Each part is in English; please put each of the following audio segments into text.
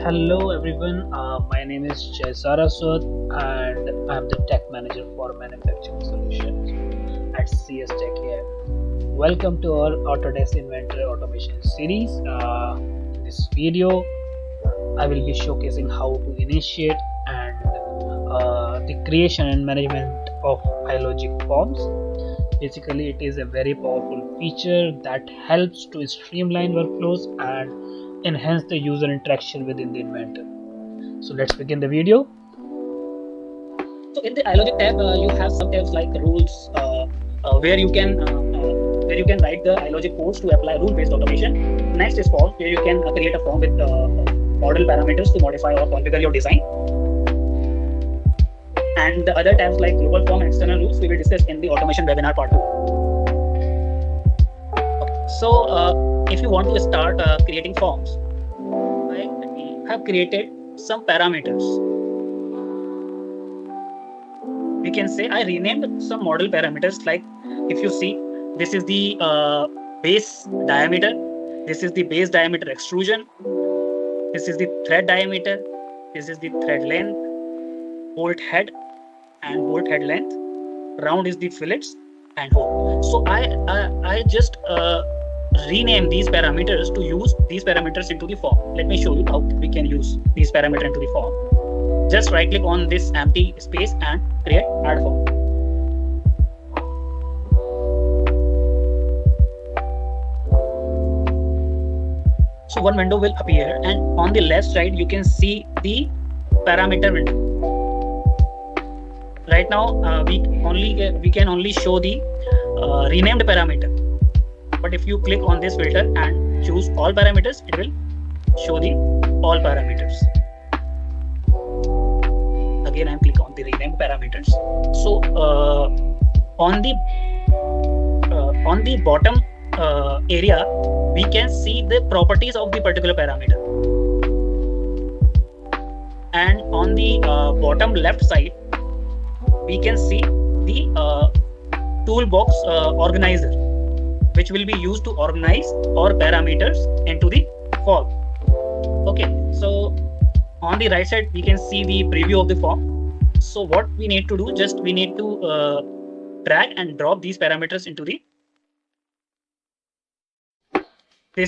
Hello everyone, my name is Jay Saraswat and I'm the Tech Manager for Manufacturing Solutions at CS Tech here. Welcome to our Autodesk Inventor Automation series. In this video, I will be showcasing how to initiate and the creation and management of iLogic forms. Basically, it is a very powerful feature that helps to streamline workflows and enhance the user interaction within the inventor. So let's begin the video. So in the iLogic tab, you have some tabs like rules, where you can write the iLogic codes to apply rule-based automation. Next is form, where you can create a form with model parameters to modify or configure your design. And the other tabs like global form and external rules we will discuss in the automation webinar part 2. Okay. So if you want to start creating forms, I have created some parameters. We can say I renamed some model parameters, like if you see, this is the base diameter, this is the base diameter extrusion, this is the thread diameter, this is the thread length, bolt head and bolt head length, round is the fillets and hole. So I just rename these parameters to use these parameters into the form. Let me show you how we can use these parameters into the form. Just right click on this empty space and create add form. So one window will appear, and on the left side you can see the parameter window. Right now we can only show the renamed parameter, but if you click on this filter and choose all parameters, it will show the all parameters. Again, I click on the renamed parameters. So on the bottom area, we can see the properties of the particular parameter, and on the bottom left side, we can see the toolbox organizer, which will be used to organize our parameters into the form. Okay, so on the right side we can see the preview of the form. So what we need to do, just we need to drag and drop these parameters into this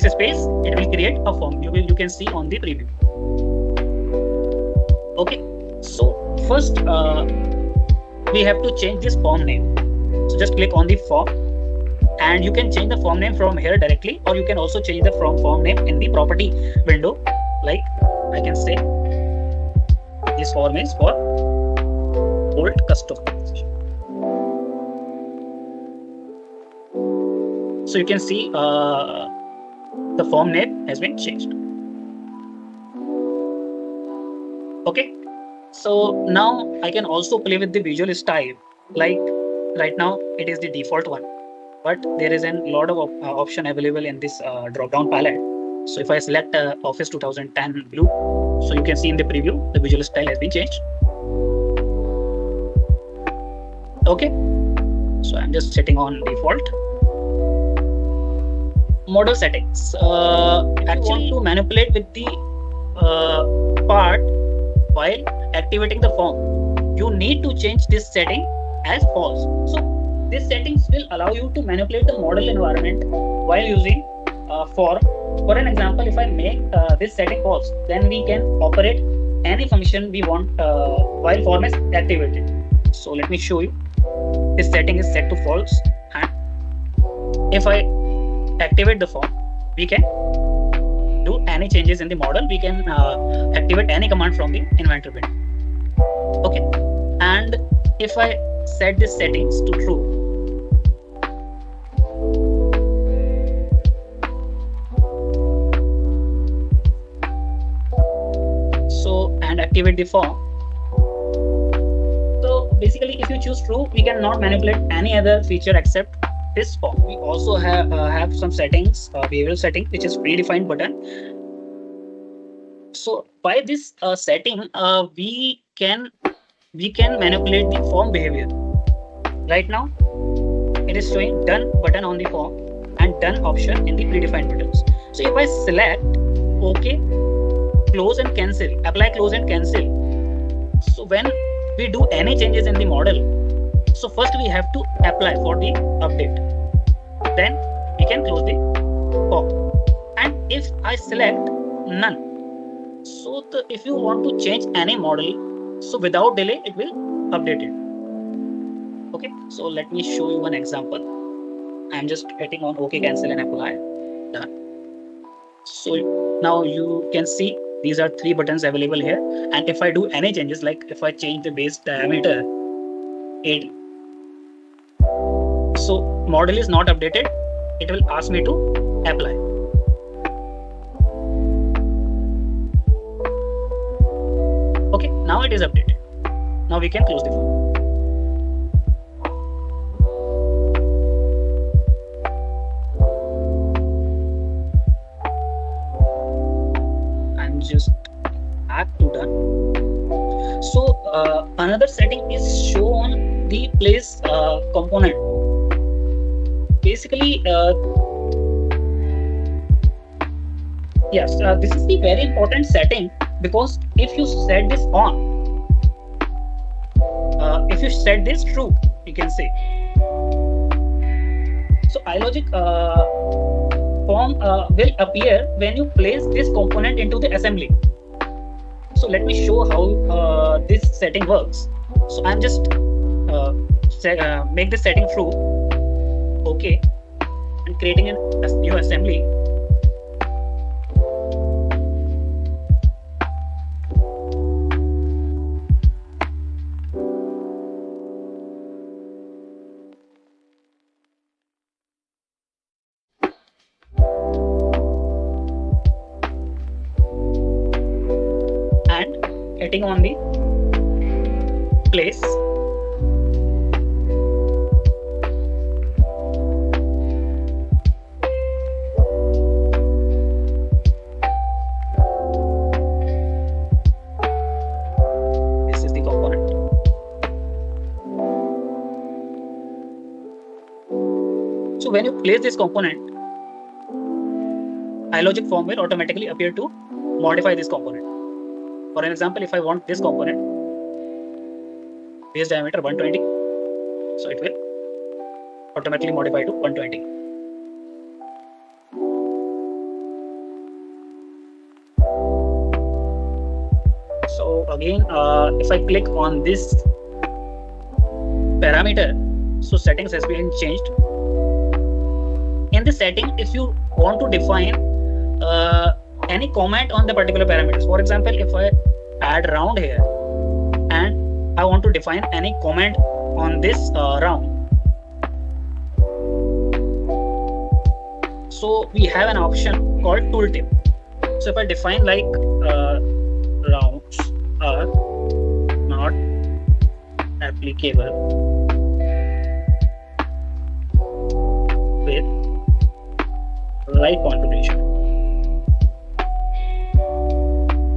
space. It will create a form. You can see on the preview. Okay, so first we have to change this form name. So just click on the form, and you can change the form name from here directly, or you can also change the form name in the property window. Like I can say this form is for bolt customization. So you can see the form name has been changed. Okay, so now I can also play with the visual style. Like right now it is the default one, but there is a lot of option available in this drop down palette. So if I select Office 2010 blue, so you can see in the preview the visual style has been changed. Okay, so I'm just setting on default. Model settings. Actually, to manipulate with the part while activating the form, you need to change this setting as false. So these settings will allow you to manipulate the model environment while using form. For an example, if I make this setting false, then we can operate any function we want while form is activated. So let me show you. This setting is set to false, and if I activate the form, we can do any changes in the model. We can activate any command from the inventor window. Okay, and if I set these settings to true, so and activate the form. So basically, if you choose true, we cannot manipulate any other feature except this form. We also have some settings, behavioral setting, which is predefined button. So by this setting, we can manipulate the form behavior. Right now, it is showing done button on the form and done option in the predefined buttons. So if I select OK, close and cancel, apply, close and cancel. So when we do any changes in the model, so first we have to apply for the update, then we can close the form. And if I select none, so if you want to change any model, so without delay it will update it. Okay, so let me show you one example. I'm just hitting on OK, cancel and apply. Done. So now you can see these are 3 buttons available here, and if I do any changes, like if I change the base diameter 80, so model is not updated, it will ask me to apply. Okay, now it is updated. Now we can close the form. I'm just back to done. So another setting is show on the place component. Basically, yes, this is the very important setting, because if you set this on, if you set this true, you can say. So iLogic form will appear when you place this component into the assembly. So let me show how this setting works. So I'm just make the setting true. Okay, and creating a new assembly. And hitting on the place. So when you place this component, iLogic form will automatically appear to modify this component. For an example, if I want this component, base diameter 120, so it will automatically modify to 120. So again, if I click on this parameter, so settings has been changed. In the setting, if you want to define any comment on the particular parameters, for example, if I add round here and I want to define any comment on this round, so we have an option called tooltip. So if I define like rounds are not applicable with right configuration.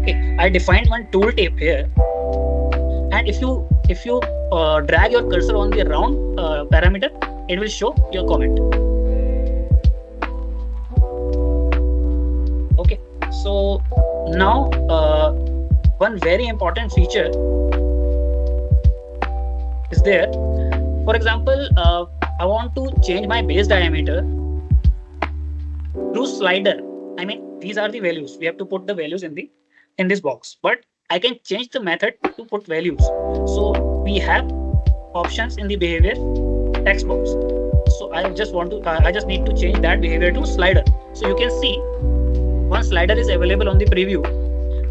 Okay, I defined one tooltip here, and if you drag your cursor on the round parameter, it will show your comment. Okay, so now one very important feature is there. For example, I want to change my base diameter through slider. I mean, these are the values. We have to put the values in this box, but I can change the method to put values. So we have options in the behavior text box. So I just need to change that behavior to slider. So you can see one slider is available on the preview,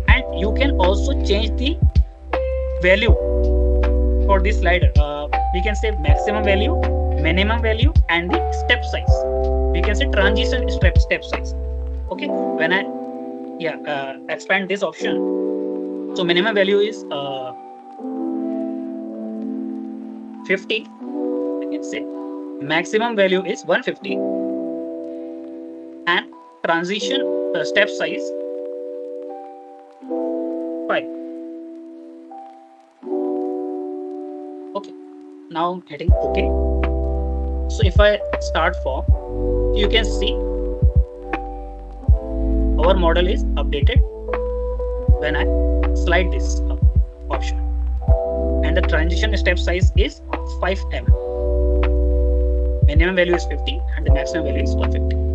and you can also change the value for this slider. We can say maximum value, minimum value, and the step size. We can say transition step size. Okay, when I expand this option, so minimum value is 50. I can say maximum value is 150, and transition step size 5. Okay, now I'm hitting OK. So if I start form, you can see our model is updated when I slide this option. And the transition step size is 5 mm. Minimum value is 50 and the maximum value is 150.